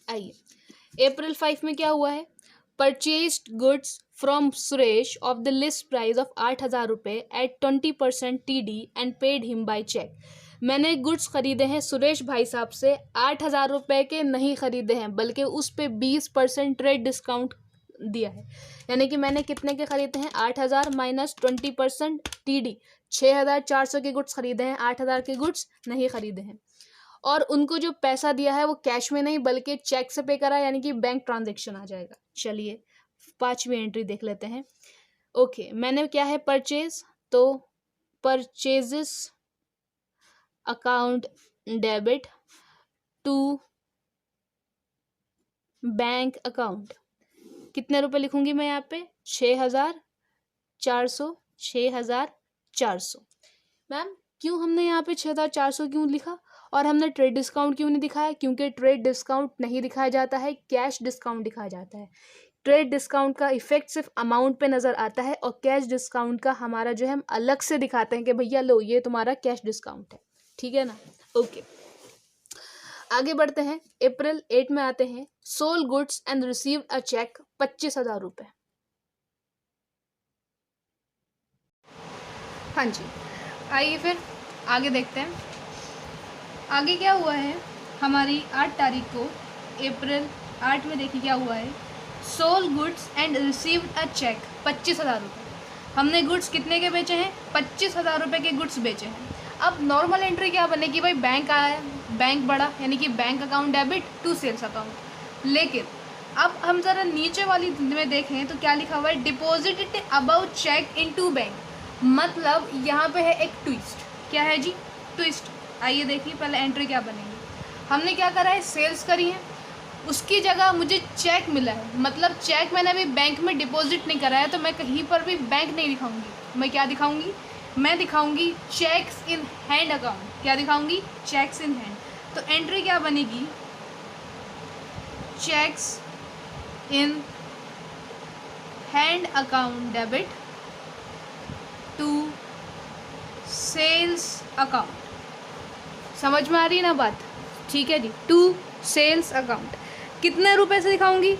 आइए अप्रैल 5 में क्या हुआ है, purchased goods from Suresh of the list price of 8,000 रुपये at 20% TD and paid him by cheque. मैंने गुड्स खरीदे हैं सुरेश भाई साहब से 8,000 रुपये के नहीं खरीदे हैं, बल्कि उस पे 20% ट्रेड डिस्काउंट दिया है। यानी कि मैंने कितने के खरीदे हैं, 8,000 माइनस 20% TD, 6,400 के गुड्स खरीदे हैं, 8,000 के गुड्स नहीं खरीदे हैं। और उनको जो पैसा दिया है वो कैश में नहीं बल्कि चेक से पे करा, यानी कि बैंक ट्रांजैक्शन आ जाएगा। चलिए 5वीं एंट्री देख लेते हैं। ओके, मैंने क्या है परचेज, तो purchases account debit to bank account, कितने रुपए लिखूंगी मैं यहाँ पे, 6,400, 6,400। मैम क्यों हमने यहाँ पे 6,400 क्यों लिखा और हमने ट्रेड डिस्काउंट क्यों नहीं दिखाया? क्योंकि ट्रेड डिस्काउंट नहीं दिखाया जाता है, कैश डिस्काउंट दिखाया जाता है। ट्रेड डिस्काउंट का इफेक्ट सिर्फ अमाउंट पे नज़र आता है और कैश डिस्काउंट का हमारा जो है हम अलग से दिखाते हैं कि भैया लो ये तुम्हारा कैश डिस्काउंट है, ठीक है ना। ओके, आगे बढ़ते हैं। अप्रैल 8 में आते हैं। Sold goods and received a cheque 25,000 रुपये। हाँ जी, आइए फिर आगे देखते हैं। आगे क्या हुआ है हमारी 8 तारीख को, अप्रैल 8 में देखिए क्या हुआ है। Sold goods and received a cheque 25,000 रुपये। हमने गुड्स कितने के बेचे हैं, 25,000 रुपये के गुड्स बेचे हैं। अब नॉर्मल एंट्री क्या बनेगी भाई, बैंक आया, बैंक बढ़ा, यानी कि bank account debit to sales account. लेकिन अब हम ज़रा नीचे वाली में देखें तो क्या लिखा हुआ है, deposited about cheque into bank. मतलब यहाँ पे है एक ट्विस्ट। क्या है जी, ट्विस्ट। आइए देखिए पहले एंट्री क्या बनेगी। हमने क्या करा है, सेल्स करी है, उसकी जगह मुझे चेक मिला है। मतलब चेक मैंने अभी बैंक में डिपॉजिट नहीं कराया, तो मैं कहीं पर भी बैंक नहीं दिखाऊंगी। मैं क्या दिखाऊंगी, मैं दिखाऊंगी चेक्स इन हैंड अकाउंट। क्या दिखाऊंगी, चेक्स इन हैंड। तो एंट्री क्या बनेगी, cheques in hand account debit to sales account. समझ में आ रही है ना बात, ठीक है जी। टू सेल्स अकाउंट कितने रुपए से दिखाऊंगी,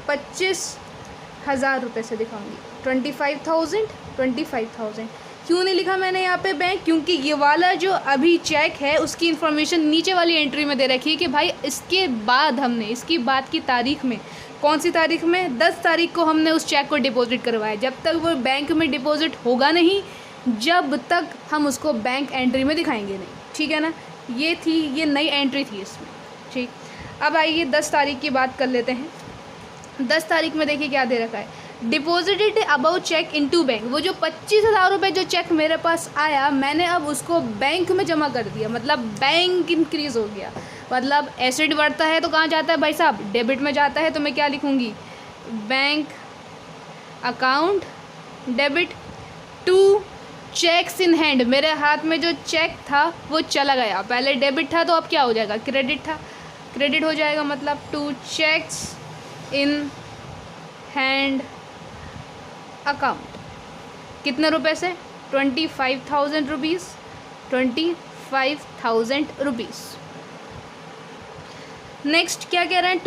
25,000 रुपये से दिखाऊंगी। 25,000 क्यों नहीं लिखा मैंने यहाँ पे बैंक, क्योंकि ये वाला जो अभी चेक है उसकी इन्फॉर्मेशन नीचे वाली एंट्री में दे रखी है कि भाई इसके बाद हमने, इसकी बाद की तारीख में, कौन सी तारीख में, 10 तारीख को हमने उस चेक को डिपॉजिट करवाया। जब तक वो बैंक में डिपॉजिट होगा नहीं, जब तक हम उसको बैंक एंट्री में दिखाएंगे नहीं, ठीक है ना। ये थी, ये नई एंट्री थी इसमें, ठीक। अब आइए 10 तारीख की बात कर लेते हैं। 10 तारीख में देखिए क्या दे रखा है, deposited about cheque into bank. वो जो 25,000 रुपये जो चेक मेरे पास आया, मैंने अब उसको बैंक में जमा कर दिया। मतलब बैंक इंक्रीज़ हो गया। मतलब एसेट बढ़ता है तो कहाँ जाता है भाई साहब, डेबिट में जाता है। तो मैं क्या लिखूँगी, bank account debit to cheques in hand. मेरे हाथ में जो चेक था वो चला गया, पहले डेबिट था तो अब क्या हो जाएगा, क्रेडिट था, क्रेडिट हो जाएगा। मतलब to cheques in hand account, कितने रुपए से, 25,000 रुपीज़, 25,000 रुपीज़। नेक्स्ट क्या कह रहे हैं,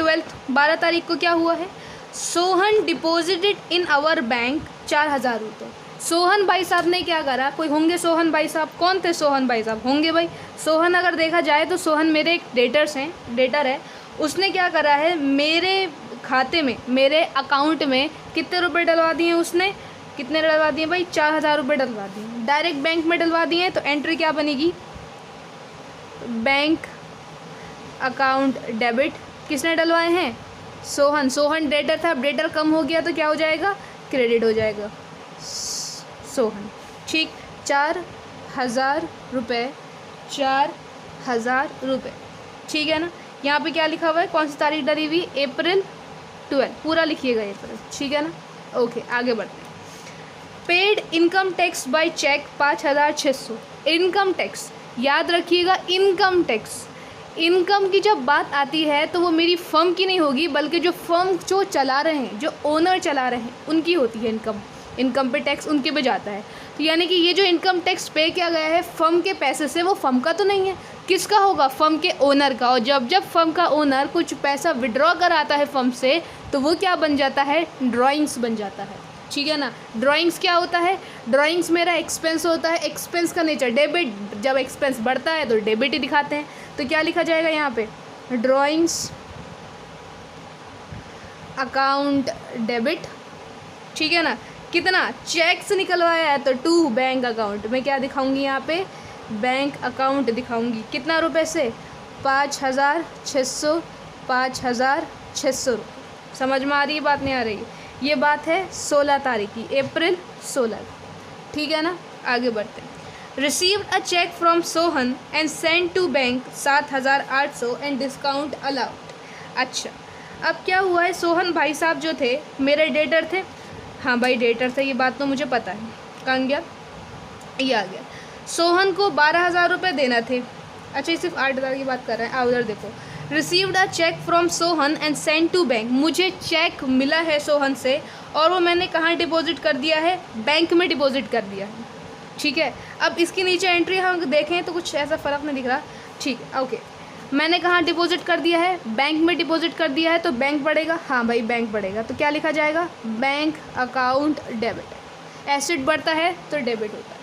12 तारीख को क्या हुआ है, Sohan deposited in our bank 4,000 रुपये। सोहन भाई साहब ने क्या करा, कोई होंगे सोहन भाई साहब, कौन थे सोहन भाई साहब, होंगे भाई। सोहन अगर देखा जाए तो सोहन मेरे एक डेटर है। उसने क्या करा है, मेरे खाते में, मेरे अकाउंट में कितने रुपए डलवा दिए उसने, कितने डलवा दिए भाई, 4,000 रुपये डलवा दिए, डायरेक्ट बैंक में डलवा दिए। तो एंट्री क्या बनेगी, बैंक अकाउंट डेबिट, किसने डलवाए हैं, सोहन। सोहन डेटर था, डेटर कम हो गया तो क्या हो जाएगा, क्रेडिट हो जाएगा, सोहन, ठीक। 4,000 रुपये, 4,000 रुपये, ठीक है ना। यहाँ पे क्या लिखा हुआ है, कौन सी तारीख डली हुई, अप्रैल 12, पूरा लिखिएगा अप्रैल, ठीक है ना। ओके, आगे बढ़ते हैं। Paid income tax by cheque 5,600। Income tax याद रखिएगा, इनकम टैक्स, इनकम की जब बात आती है तो वो मेरी फर्म की नहीं होगी, बल्कि जो फर्म जो चला रहे हैं, जो ओनर चला रहे हैं, उनकी होती है इनकम। इनकम पे टैक्स उनके पे जाता है। तो यानी कि ये जो इनकम टैक्स पे किया गया है फर्म के पैसे से, वो फर्म का तो नहीं है, किसका होगा? फर्म के ओनर का। और जब जब फर्म का ओनर कुछ पैसा विड्रॉ कराता है फर्म से तो वो क्या बन जाता है? ड्राइंग्स बन जाता है। ठीक है ना। ड्राइंग्स क्या होता है? ड्राइंग्स मेरा एक्सपेंस होता है। एक्सपेंस का नेचर डेबिट, जब एक्सपेंस बढ़ता है तो डेबिट ही दिखाते हैं। तो क्या लिखा जाएगा यहाँ पे? Drawings account debit. ठीक है ना। कितना? चेक से निकलवाया है तो टू बैंक अकाउंट। मैं क्या दिखाऊंगी यहाँ पे? बैंक अकाउंट दिखाऊंगी। कितना रुपए से? 5,600, 5,600। समझ में आ रही है बात? नहीं आ रही? ये बात है 16 तारीख की, अप्रैल 16। ठीक है ना। आगे बढ़ते हैं। Received a cheque from Sohan and send to bank 7,800 and discount allowed. अच्छा, अब क्या हुआ है? सोहन भाई साहब जो थे मेरे डेटर थे। हाँ भाई डेटर थे, ये बात तो मुझे पता है। कहाँ गया? ये आ गया। सोहन को 12,000 रुपये देना थे। अच्छा, ये सिर्फ 8,000 की बात कर रहे हैं। उधर देखो, received a cheque from Sohan and send to bank. मुझे चेक मिला है सोहन से और वो मैंने कहाँ डिपॉजिट कर दिया है? बैंक में डिपॉजिट कर दिया है। ठीक है। अब इसके नीचे एंट्री हम देखें तो कुछ ऐसा फ़र्क नहीं दिख रहा। ठीक है, ओके। मैंने कहाँ डिपॉजिट कर दिया है? बैंक में डिपॉजिट कर दिया है तो बैंक बढ़ेगा। हाँ भाई बैंक बढ़ेगा। तो क्या लिखा जाएगा? Bank account debit. एसेट बढ़ता है तो डेबिट होता है।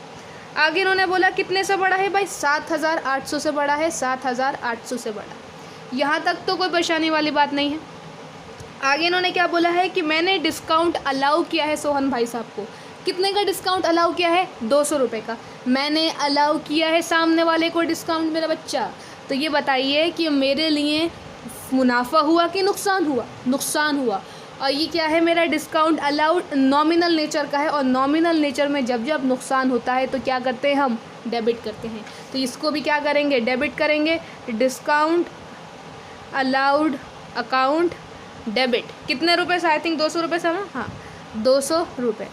आगे इन्होंने बोला कितने से बढ़ा है भाई? 7,800 से बढ़ा है। 7,800 से बढ़ा। यहाँ तक तो कोई परेशानी वाली बात नहीं है। आगे इन्होंने क्या बोला है कि मैंने डिस्काउंट अलाउ किया है सोहन भाई साहब को। कितने का डिस्काउंट अलाउ किया है? 200 रुपये का मैंने अलाउ किया है सामने वाले को डिस्काउंट, मेरा बच्चा। तो ये बताइए कि मेरे लिए मुनाफा हुआ कि नुकसान हुआ? नुकसान हुआ। और ये क्या है? मेरा डिस्काउंट अलाउड नॉमिनल नेचर का है। और नॉमिनल नेचर में जब जब नुकसान होता है तो क्या करते हैं हम? डेबिट करते हैं। तो इसको भी क्या करेंगे? डेबिट करेंगे। Discount allowed account debit. कितने रुपए से? आई थिंक 200 रुपये से ना। हाँ 200 रुपये।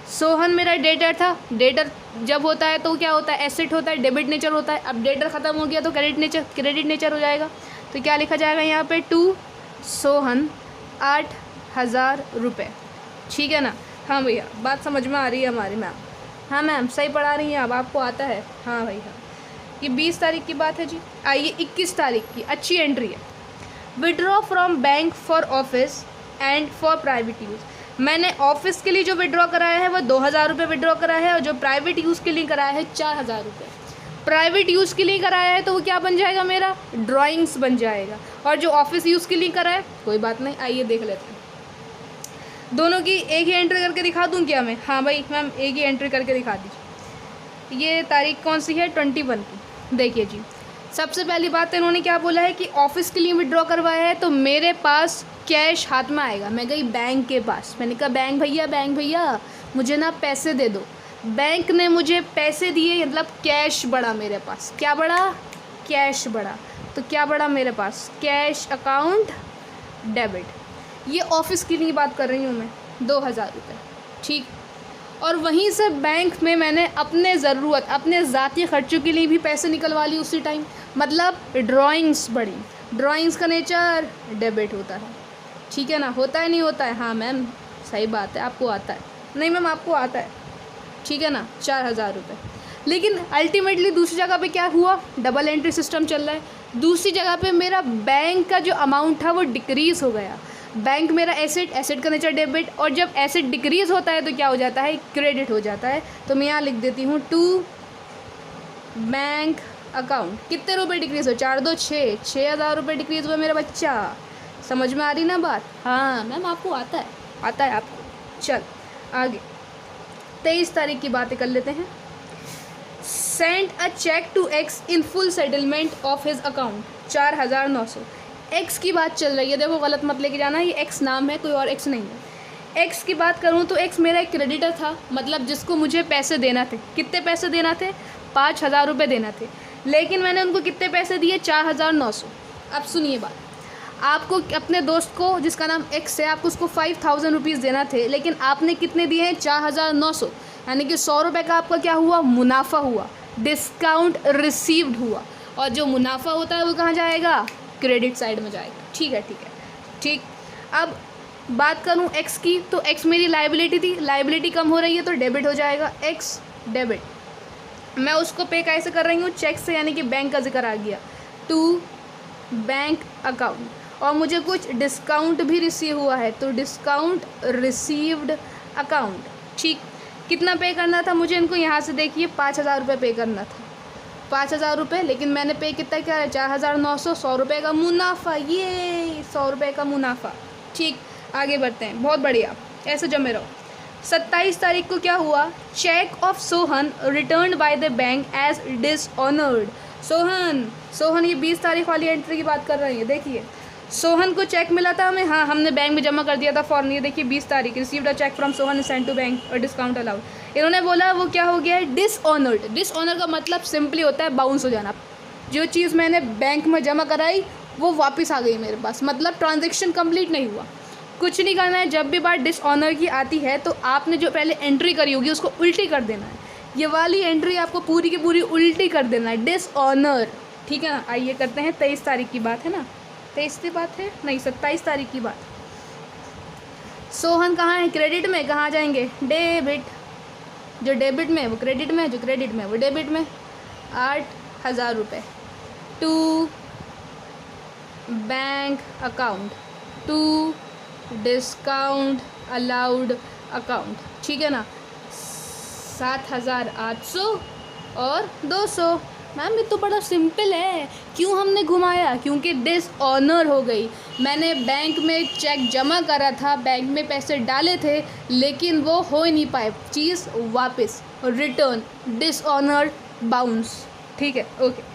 सोहन मेरा डेटर था। डेटर जब होता है तो क्या होता है? एसेट होता है, डेबिट नेचर होता है। अब डेटर ख़त्म हो गया तो क्रेडिट नेचर हो जाएगा। तो क्या लिखा जाएगा यहाँ पे? टू सोहन 8,000 रुपये। ठीक है ना। हाँ भैया बात समझ में आ रही है हमारी मैम? हाँ मैम सही पढ़ा रही हैं अब, आपको आता है? हाँ भाई हाँ। ये 20 तारीख की बात है जी। आइए 21 तारीख की अच्छी एंट्री है। Withdraw from bank for office and for private use. मैंने ऑफिस के लिए जो विड्रॉ कराया है वो 2,000 रुपये विड्रॉ कराया है और जो प्राइवेट यूज़ के लिए कराया है 4,000 रुपये। प्राइवेट यूज़ के लिए कराया है तो वो क्या बन जाएगा? मेरा ड्राइंग्स बन जाएगा। और जो ऑफिस यूज़ के लिए कराया है कोई बात नहीं। आइए देख लेते हैं। दोनों की एक ही एंट्री करके दिखा दूँ क्या मैं? हाँ भाई मैम एक ही एंट्री करके दिखा दीजिए। ये तारीख कौन सी है? 21 की। देखिए जी, सबसे पहली बात इन्होंने क्या बोला है कि ऑफिस के लिए विड्रॉ करवाया है तो मेरे पास कैश हाथ में आएगा। मैं गई बैंक के पास, मैंने कहा बैंक भैया मुझे ना पैसे दे दो। बैंक ने मुझे पैसे दिए, मतलब कैश बढ़ा मेरे पास। क्या बढ़ा? कैश बढ़ा। तो क्या बढ़ा मेरे पास? Cash account debit. ये ऑफिस के लिए बात कर रही हूँ मैं, 2,000 रुपये। ठीक। और वहीं से बैंक में मैंने अपने ज़रूरत, अपने ज़ाती ख़र्चों के लिए भी पैसे निकलवा लिए उसी टाइम। मतलब ड्राइंग्स बढ़ी। ड्राइंग्स का नेचर डेबिट होता है। ठीक है ना। होता है नहीं होता है? हाँ मैम सही बात है, आपको आता है। नहीं मैम आपको आता है। ठीक है ना। 4,000 रुपये। लेकिन अल्टीमेटली दूसरी जगह पे क्या हुआ? डबल एंट्री सिस्टम चल रहा है। दूसरी जगह पे मेरा बैंक का जो अमाउंट था वो डिक्रीज़ हो गया। बैंक मेरा एसेट का नेचर डेबिट, और जब एसेट डिक्रीज़ होता है तो क्या हो जाता है? क्रेडिट हो जाता है। तो मैं यहाँ लिख देती हूँ टू बैंक अकाउंट। कितने रुपए डिक्रीज़ हो? 4 2 6, 6,000 रुपये डिक्रीज़ हुआ मेरा बच्चा। समझ में आ रही ना बात? हाँ मैम आपको आता है? आता है आपको। चल आगे 23 तारीख की बातें कर लेते हैं। Send a cheque to X in full settlement of his account 4,900। X की बात चल रही है, देखो गलत मत लेके जाना, ये एक्स नाम है, कोई और एक्स नहीं है। एक्स की बात करूँ तो एक्स मेरा एक क्रेडिटर था, मतलब जिसको मुझे पैसे देना थे। कितने पैसे देना थे? 5,000 रुपये देना थे। लेकिन मैंने उनको कितने पैसे दिए? 4,900। अब सुनिए बात, आपको अपने दोस्त को जिसका नाम एक्स है, आपको उसको 5,000 रुपीज़ देना थे, लेकिन आपने कितने दिए हैं? 4,900। यानी कि 100 रुपये का आपका क्या हुआ? मुनाफा हुआ, डिस्काउंट रिसीव्ड हुआ। और जो मुनाफा होता है वो कहाँ जाएगा? क्रेडिट साइड में जाएगा। ठीक है ठीक है ठीक। अब बात करूँ एक्स की, तो एक्स मेरी लाइबिलिटी थी, लाइबिलिटी कम हो रही है तो डेबिट हो जाएगा। X debit. मैं उसको पे कैसे कर रही हूँ, चेक से, यानी कि बैंक का जिक्र आ गया, टू बैंक अकाउंट। और मुझे कुछ डिस्काउंट भी रिसीव हुआ है, तो डिस्काउंट रिसीव्ड अकाउंट। ठीक, कितना पे करना था मुझे इनको, यहाँ से देखिए 5,000 रुपये पे करना था, 5,000 रुपये, लेकिन मैंने पे कितना किया है, 4,900, 100 रुपये का मुनाफा, ये 100 रुपये का मुनाफा। ठीक, आगे बढ़ते हैं, बहुत बढ़िया, ऐसे जमे रहो। 27 तारीख को क्या हुआ, cheque of Sohan return by the bank as dishonoured. Sohan ये 20 तारीख वाली एंट्री की बात कर रही है। देखिए, सोहन को चेक मिला था हमें, हाँ हमने बैंक में जमा कर दिया था फॉरन। ये देखिए 20 तारीख, received a cheque from Sohan send to bank और डिस्काउंट अलाउड। इन्होंने बोला वो क्या हो गया है, डिसऑनर्ड। डिसऑनर का मतलब सिंपली होता है बाउंस हो जाना। जो चीज़ मैंने बैंक में जमा कराई वो वापस आ गई मेरे पास, मतलब ट्रांजेक्शन कंप्लीट नहीं हुआ। कुछ नहीं करना है, जब भी बात डिसऑनर की आती है तो आपने जो पहले एंट्री करी होगी उसको उल्टी कर देना है। ये वाली एंट्री आपको पूरी की पूरी उल्टी कर देना है, डिसऑनर। ठीक है ना, आइए करते हैं 23 तारीख की बात, है ना, 23 की बात है नहीं, 27 तारीख की बात। सोहन कहाँ है, क्रेडिट में, कहाँ जाएंगे, डेबिट। जो डेबिट में वो क्रेडिट में, जो क्रेडिट में वो डेबिट में। 8,000 रुपये to bank account, to discount allowed account. ठीक है ना, 7,800 और 200। मैम ये तो बड़ा सिंपल है, क्यों हमने घुमाया, क्योंकि डिसऑनर हो गई। मैंने बैंक में चेक जमा करा था, बैंक में पैसे डाले थे, लेकिन वो हो ही नहीं पाए, चीज़ वापस, रिटर्न, डिसऑनर, बाउंस। ठीक है, ओके।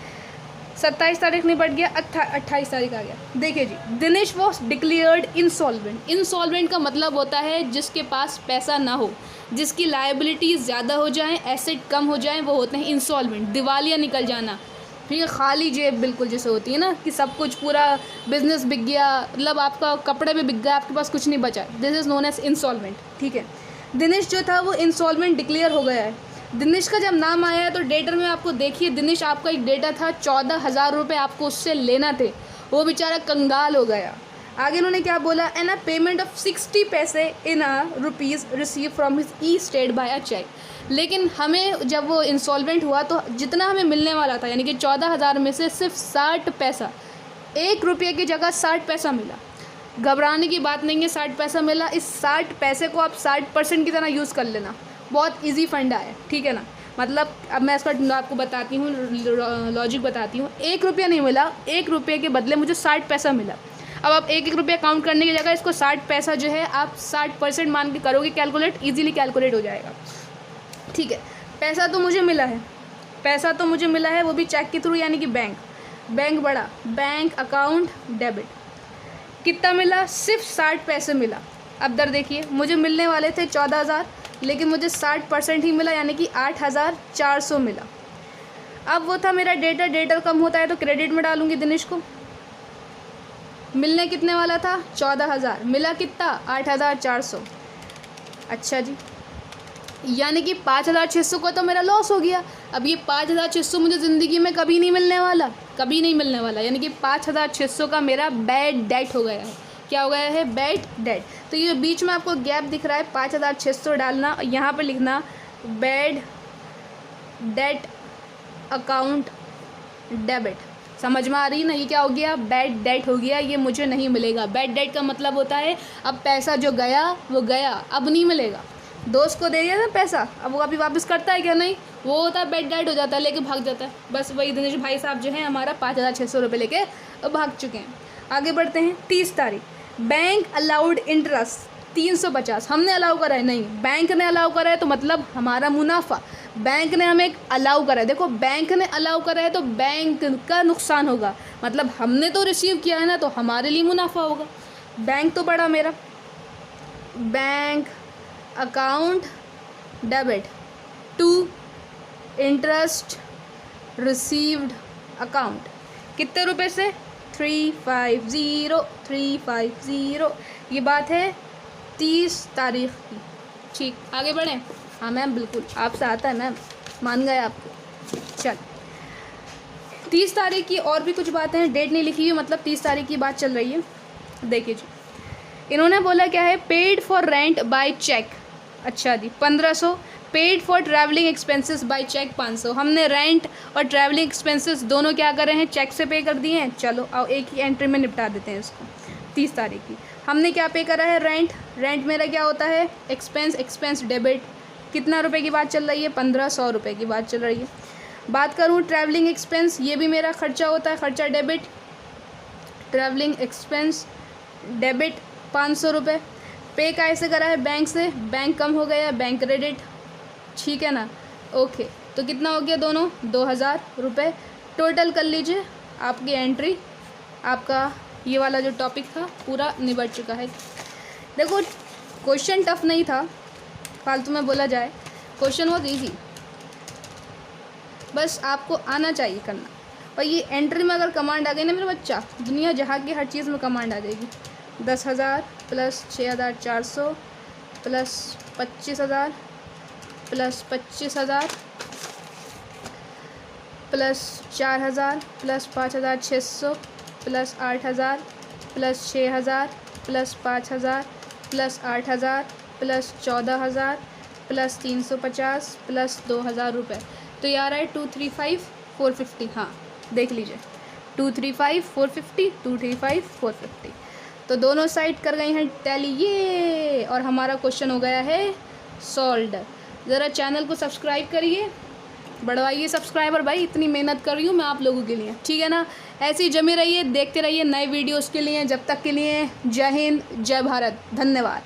27 तारीख निपट गया, 28 तारीख आ गया। देखिए जी, Dinesh was declared insolvent. Insolvent का मतलब होता है जिसके पास पैसा ना हो, जिसकी लायबिलिटीज़ ज़्यादा हो जाएं, एसेट कम हो जाएं, वो होते हैं इंसॉल्वेंट, दिवालिया निकल जाना। ठीक है, खाली जेब बिल्कुल जैसे होती है ना, कि सब कुछ पूरा बिजनेस बिक गया, मतलब आपका कपड़े भी बिक गया, आपके पास कुछ नहीं बचा, this is known as insolvent. ठीक है, दिनेश जो था वो इंसॉल्वेंट डिक्लेयर हो गया है। दिनेश का जब नाम आया है तो डेटर में आपको देखिए, दिनेश आपका एक डेटा था, 14,000 रुपये आपको उससे लेना थे, वो बेचारा कंगाल हो गया। आगे उन्होंने क्या बोला, एन अ पेमेंट ऑफ 60 पैसे in rupees receive from his estate by a cheque. लेकिन हमें जब वो इंसॉल्वेंट हुआ तो जितना हमें मिलने वाला था, यानी कि 14,000 में से सिर्फ 60 पैसा, 1 रुपये की जगह 60 पैसा मिला। घबराने की बात नहीं है, 60 पैसा मिला। इस 60 पैसे को आप 60% की तरह यूज़ कर लेना, बहुत इजी फंडा है। ठीक है ना, मतलब अब मैं इसका आपको बताती हूँ, लॉजिक बताती हूँ। 1 रुपया नहीं मिला, 1 रुपये के बदले मुझे 60 पैसा मिला। अब आप 1-1 रुपया काउंट करने की जगह इसको 60 पैसा जो है आप 60% मान के करोगे कैलकुलेट, इजीली कैलकुलेट हो जाएगा। ठीक है, पैसा तो मुझे मिला है, पैसा तो मुझे मिला है, वो भी चेक के थ्रू, यानी कि बैंक बड़ा, बैंक अकाउंट डेबिट। कितना मिला, सिर्फ 60 पैसे मिला। अब दर देखिए, मुझे मिलने वाले थे 14,000, लेकिन मुझे 60% ही मिला, यानी कि 8,400 मिला। अब वो था मेरा डेटर कम होता है तो क्रेडिट में डालूंगी दिनेश को। मिलने कितने वाला था, 14,000, मिला कितना, 8,400। अच्छा जी, यानी कि 5,600 का तो मेरा लॉस हो गया। अब ये 5,600 मुझे ज़िंदगी में कभी नहीं मिलने वाला, कभी नहीं मिलने वाला, यानी कि 5,600 का मेरा बैड डेट हो गया है। क्या हो गया है, बैड डेट। तो ये बीच में आपको गैप दिख रहा है, 5,600 डालना, यहाँ पर लिखना बैड डेट अकाउंट डेबिट। समझ में आ रही है ना, ये क्या हो गया, बैड डेट हो गया, ये मुझे नहीं मिलेगा। बैड डेट का मतलब होता है अब पैसा जो गया वो गया, अब नहीं मिलेगा। दोस्त को दे दिया ना पैसा, अब वो अभी वापस करता है क्या, नहीं, वो होता है बैड डेट हो जाता है, लेके भाग जाता है। बस वही दिनेश भाई साहब जो है हमारा 5,600 रुपये लेके भाग चुके हैं। आगे बढ़ते हैं, 30 तारीख, बैंक अलाउड इंटरेस्ट 350। हमने अलाउ करा है, नहीं, बैंक ने अलाउ करा है, तो मतलब हमारा मुनाफा, बैंक ने हमें अलाउ करा है। देखो, बैंक ने अलाउ करा है तो बैंक का नुकसान होगा, मतलब हमने तो रिसीव किया है ना, तो हमारे लिए मुनाफा होगा। बैंक तो बड़ा मेरा, bank account debit to interest received account, कितने रुपए से, 350। ये बात है 30 तारीख की। ठीक, आगे बढ़ें। हाँ मैम, बिल्कुल आपसे आता है मैम, मान गए आपको। चल, 30 तारीख की और भी कुछ बातें हैं, डेट नहीं लिखी हुई, मतलब 30 तारीख की बात चल रही है। देखिए जी, इन्होंने बोला क्या है, paid for rent by cheque. अच्छा जी, 1500 paid for travelling expenses by cheque 500। हमने रेंट और ट्रैवलिंग एक्सपेंसेस दोनों क्या कर रहे हैं, चेक से पे कर दिए हैं। चलो अब एक ही एंट्री में निपटा देते हैं इसको। 30 तारीख की हमने क्या पे करा है, रेंट। रेंट मेरा क्या होता है, एक्सपेंस डेबिट। कितना रुपए की बात चल रही है, 1500 रुपये की बात चल रही है। बात करूँ ट्रैवलिंग एक्सपेंस, ये भी मेरा खर्चा होता है, खर्चा डेबिट। ट्रैवलिंग एक्सपेंस डेबिट 500 रुपये। पे कैसे करा है, बैंक से। बैंक कम हो गया, बैंक क्रेडिट, ठीक है ना। ओके, तो कितना हो गया दोनों, 2000 रुपये। टोटल कर लीजिए आपकी एंट्री, आपका ये वाला जो टॉपिक था पूरा निबट चुका है। देखो क्वेश्चन टफ नहीं था, फालतू में बोला जाए, क्वेश्चन बहुत ईजी, बस आपको आना चाहिए करना। और ये एंट्री में अगर कमांड आ गई ना मेरा बच्चा, दुनिया जहाँ की हर चीज़ में कमांड आ जाएगी। 10,000 plus 6,400 plus 25,000 plus 25,000 plus 4,000 plus 5,600 plus 8,000 plus 6,000 plus 5,000 plus 8,000 plus 14,000 plus 350 plus 2,000 रुपये। तो ये आ रहा है 235,450। हाँ देख लीजिए, 235,450, 235,450। तो दोनों साइड कर गई हैं टैली ये, और हमारा क्वेश्चन हो गया है सॉल्व्ड। ज़रा चैनल को सब्सक्राइब करिए, बढ़वाइए सब्सक्राइबर भाई, इतनी मेहनत कर रही हूँ मैं आप लोगों के लिए, ठीक है ना। ऐसे ही जमे रहिए, देखते रहिए नए वीडियोज़ के लिए। जब तक के लिए जय हिंद, जय भारत, धन्यवाद।